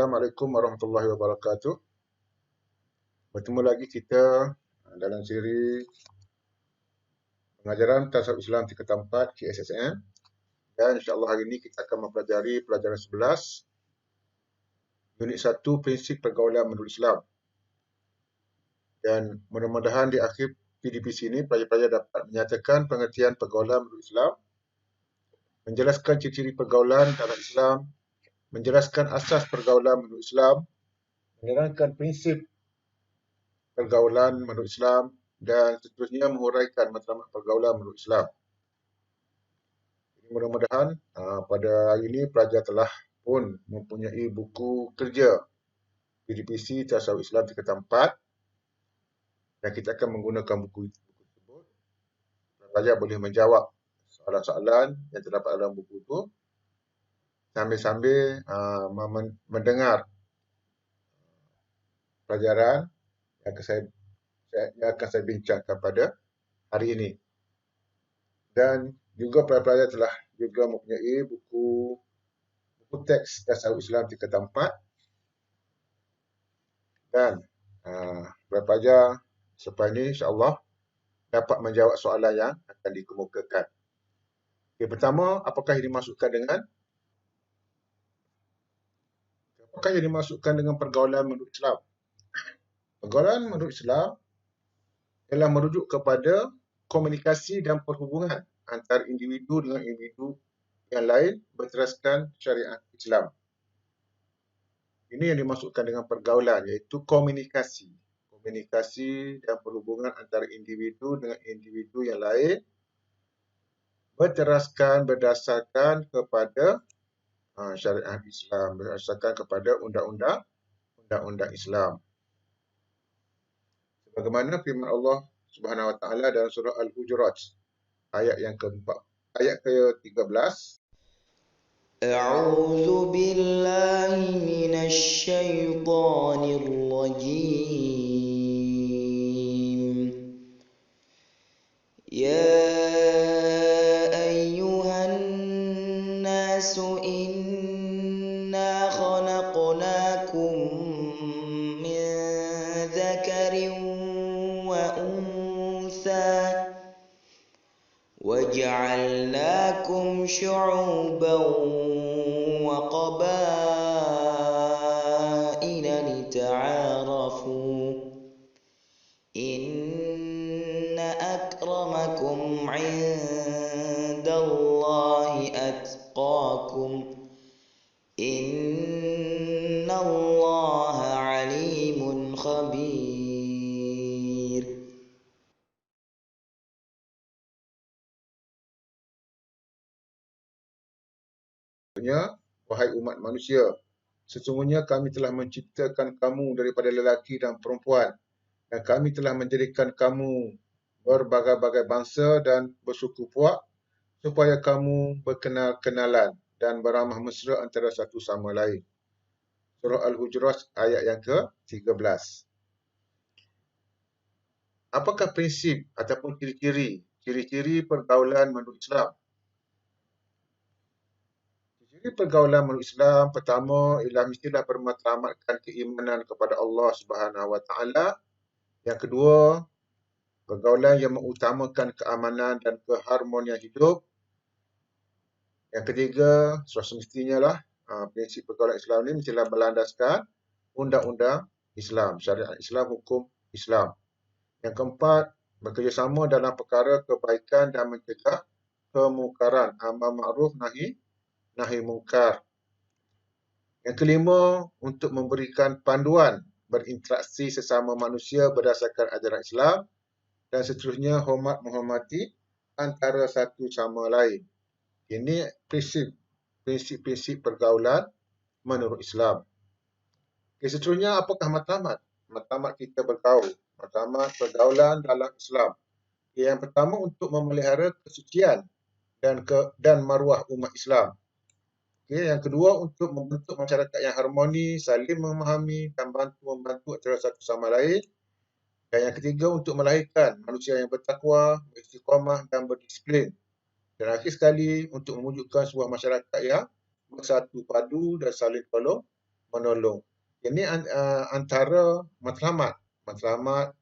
Assalamualaikum warahmatullahi wabarakatuh. Bertemu lagi kita dalam siri pengajaran Tasawuf Islam tingkatan 4 KSSM, dan insya-Allah hari ini kita akan mempelajari pelajaran 11 unit 1 prinsip pergaulan menurut Islam. Dan mudah-mudahan di akhir PDPC ini pelajar-pelajar dapat menyatakan pengertian pergaulan menurut Islam, menjelaskan ciri-ciri pergaulan dalam Islam, menjelaskan asas pergaulan menurut Islam, menerangkan prinsip pergaulan menurut Islam, dan seterusnya menguraikan matlamat pergaulan menurut Islam. Mudah-mudahan pada hari ini pelajar telah pun mempunyai buku kerja PDPC Tasawuf Islam tingkatan 4, dan kita akan menggunakan buku tersebut. Pelajar boleh menjawab soalan-soalan yang terdapat dalam buku itu sambil-sambil mendengar pelajaran yang akan saya bincangkan pada hari ini. Dan juga pelajar telah juga mempunyai buku teks Tasawuf Islam tingkatan 4, dan pelajar selepas ini insya-Allah dapat menjawab soalan yang akan dikemukakan. Okay, pertama, apakah yang dimaksudkan dengan pergaulan menurut Islam? Pergaulan menurut Islam ialah merujuk kepada komunikasi dan perhubungan antara individu dengan individu yang lain berteraskan syariat Islam. Ini yang dimaksudkan dengan pergaulan, iaitu komunikasi dan perhubungan antara individu dengan individu yang lain berdasarkan kepada syariat Islam, berdasarkan kepada undang-undang Islam. Sebagaimana firman Allah Subhanahu wa taala dalam surah Al-Hujurat ayat yang ke-13. A'udzu billahi minasy syaithanir rajim. Ya ayyuhan nasu inna khalaqnakum min dzakarin wa untha وَجَعَلْنَاكُمْ شُعُوبًا وَقَبَائِلَ لِتَعَارَفُوا إِنَّ أَكْرَمَكُمْ عِندَ اللَّهِ أَتْقَاكُمْ إِنَّ اللَّهَ عَلِيمٌ خَبِيرٌ. Wahai umat manusia, sesungguhnya kami telah menciptakan kamu daripada lelaki dan perempuan, dan kami telah menjadikan kamu berbagai-bagai bangsa dan bersuku puak supaya kamu berkenal-kenalan dan beramah mesra antara satu sama lain. Surah Al-Hujurat ayat yang ke-13. Apakah prinsip ataupun ciri-ciri pergaulan menurut Islam? Ciri pergaulan menurut Islam pertama ialah mestilah bermatlamatkan keimanan kepada Allah Subhanahu wa taala. Yang kedua, pergaulan yang mengutamakan keamanan dan keharmonian hidup. Yang ketiga, semestinya lah prinsip pergaulan Islam ini mestilah berlandaskan undang-undang Islam, syariat Islam, hukum Islam. Yang keempat, bekerjasama dalam perkara kebaikan dan mencegah kemungkaran, amar ma'ruf nahi mungkar. Yang kelima, untuk memberikan panduan berinteraksi sesama manusia berdasarkan ajaran Islam, dan seterusnya menghormati antara satu sama lain. Ini prinsip pergaulan menurut Islam. Seterusnya, apakah matlamat kita bergaul? Matlamat pergaulan dalam Islam. Yang pertama, untuk memelihara kesucian dan maruah umat Islam. Yang kedua, untuk membentuk masyarakat yang harmoni, saling memahami dan membantu antara satu sama lain. Dan yang ketiga, untuk melahirkan manusia yang bertakwa, beristiqamah dan berdisiplin. Dan akhir sekali, untuk mewujudkan sebuah masyarakat yang bersatu padu dan saling tolong menolong. Ini antara matlamat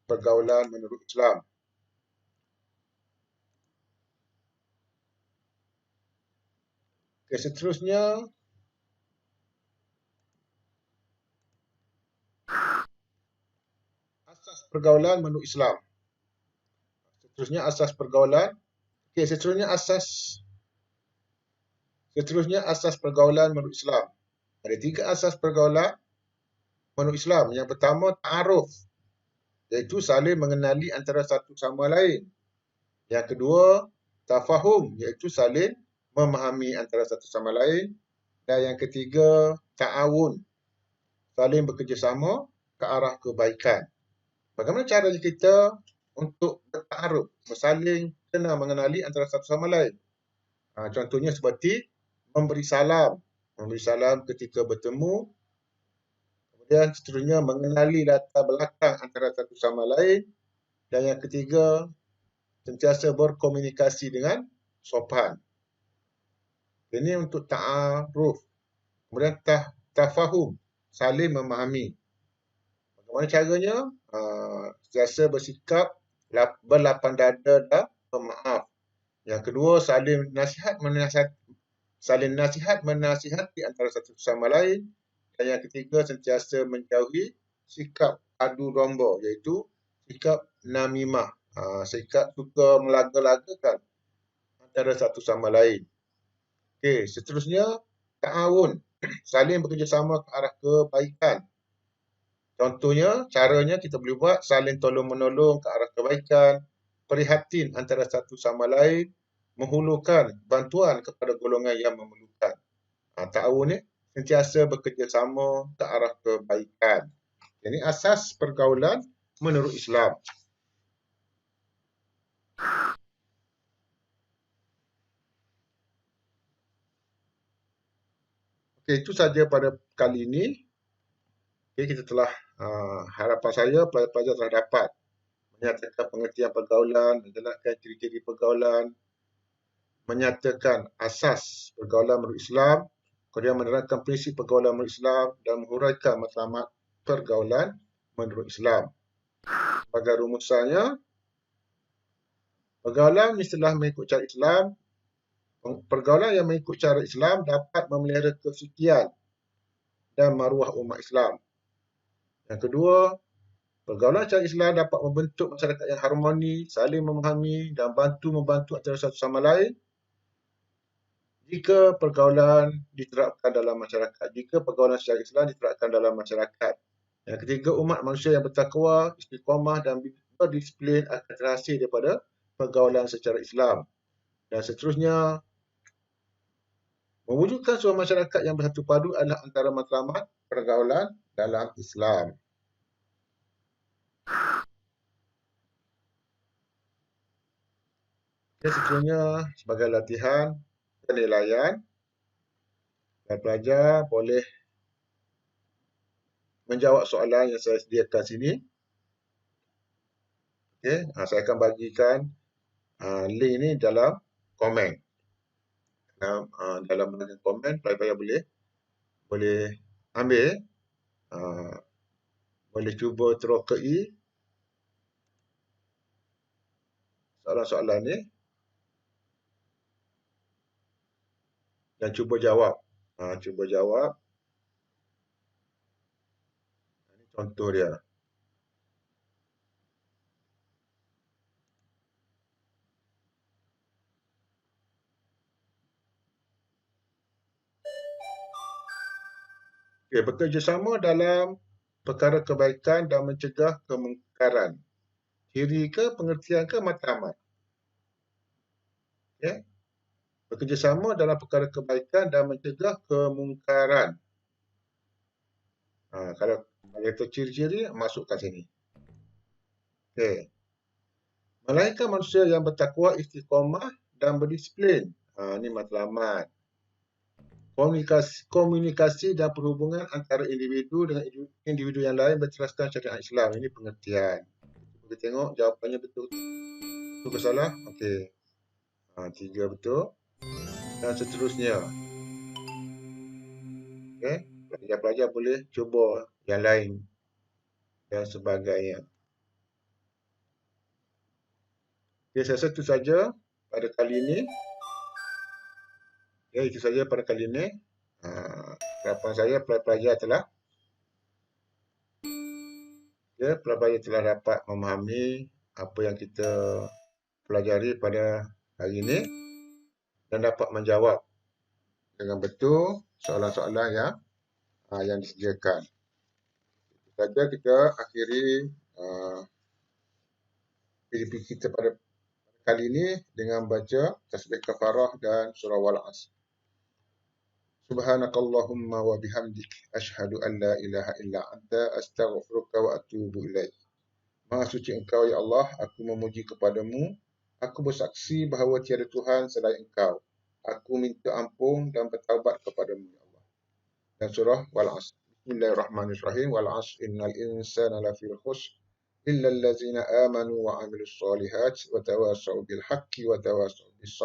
pergaulan menurut Islam. Okay, seterusnya asas pergaulan menurut Islam. Seterusnya asas pergaulan. Okay, seterusnya asas pergaulan menurut Islam. Ada 3 asas pergaulan menurut Islam. Yang pertama, ta'aruf, iaitu saling mengenali antara satu sama lain. Yang kedua, tafahum, iaitu saling memahami antara satu sama lain. Dan yang ketiga, ta'awun, saling bekerjasama ke arah kebaikan. Bagaimana cara kita untuk bertaaruf, saling kenal mengenali antara satu sama lain? Contohnya seperti memberi salam ketika bertemu. Kemudian seterusnya mengenali latar belakang antara satu sama lain. Dan yang ketiga, sentiasa berkomunikasi dengan sopan. Ini untuk ta'aruf. Kemudian tafahum, saling memahami. Bagaimana caranya? Sentiasa bersikap berlapang dada dan pemaaf. Yang kedua, saling nasihat menasihati antara satu sama lain. Dan yang ketiga, sentiasa menjauhi sikap adu domba, iaitu sikap namimah, sikap suka melaga-lagakan antara satu sama lain. Okey, seterusnya ta'awun, saling bekerjasama ke arah kebaikan. Contohnya, caranya kita boleh buat saling tolong-menolong ke arah kebaikan, prihatin antara satu sama lain, menghulurkan bantuan kepada golongan yang memerlukan. Ta'awun ni sentiasa bekerjasama ke arah kebaikan. Ini asas pergaulan menurut Islam. Okey, itu saja pada kali ini. Okey, kita telah harapan saya pelajar-pelajar telah dapat menyatakan pengertian pergaulan, menjelaskan ciri-ciri pergaulan, menyatakan asas pergaulan menurut Islam, kemudian menerangkan prinsip pergaulan menurut Islam dan menghuraikan matlamat pergaulan menurut Islam. Sebagai rumusannya, pergaulan istilah mengikut cara Islam. Pergaulan yang mengikut cara Islam dapat memelihara kesucian dan maruah umat Islam. Yang kedua, pergaulan cara Islam dapat membentuk masyarakat yang harmoni, saling memahami dan membantu antara satu sama lain jika pergaulan diterapkan dalam masyarakat. Jika pergaulan secara Islam diterapkan dalam masyarakat. Yang ketiga, umat manusia yang bertakwa, istiqamah dan berdisiplin akan terhasil daripada pergaulan secara Islam. Dan seterusnya, mewujudkan sebuah masyarakat yang bersatu padu adalah antara matlamat pergaulan dalam Islam. Seterusnya, sebagai latihan penilaian, pelajar boleh menjawab soalan yang saya sediakan sini. Okay, saya akan bagikan link ni dalam komen. Dalam bahagian komen, pelajar boleh ambil, boleh cuba terokai soalan-soalan ni dan cuba jawab. Ini contoh dia. Okay, bekerjasama dalam perkara kebaikan dan mencegah kemungkaran. Ciri ke, pengertian ke, matlamat. Okay. Bekerjasama dalam perkara kebaikan dan mencegah kemungkaran. Kalau itu ciri-ciri, masukkan sini. Okay. Melahirkan manusia yang bertakwa, istiqamah dan berdisiplin. Ini matlamat. Komunikasi dan perhubungan antara individu dengan individu yang lain berteraskan syariat Islam. Ini pengertian. Kita tengok jawapannya betul. Betul ke salah? Okey. 3 betul. Dan seterusnya. Okey. pelajar boleh cuba yang lain dan sebagainya. Okay, saya rasa itu saja pada kali ini. Okay, itu saja pada kali ini. Harapan saya pelajar telah dapat memahami apa yang kita pelajari pada hari ini dan dapat menjawab dengan betul soalan-soalan yang disediakan. Itu saja kita akhiri PDP kita pada kali ini dengan baca tasbih kafarah dan surah Wal-Asr. Subhanakallahumma wa bihamdik asyhadu an la ilaha illa anta astaghfiruka wa atubu ilaik. Maha suci Engkau ya Allah, aku memuji kepadamu. Aku bersaksi bahawa tiada Tuhan selain Engkau. Aku minta ampun dan bertaubat kepadamu ya Allah. Dan surah Wal-Asr. Bismillahirrahmanirrahim. Wal-Asr innal insana lafi khusr illa allazina amanu wa amilus solihat wa tawasaw bil haqqi wa tawasaw bis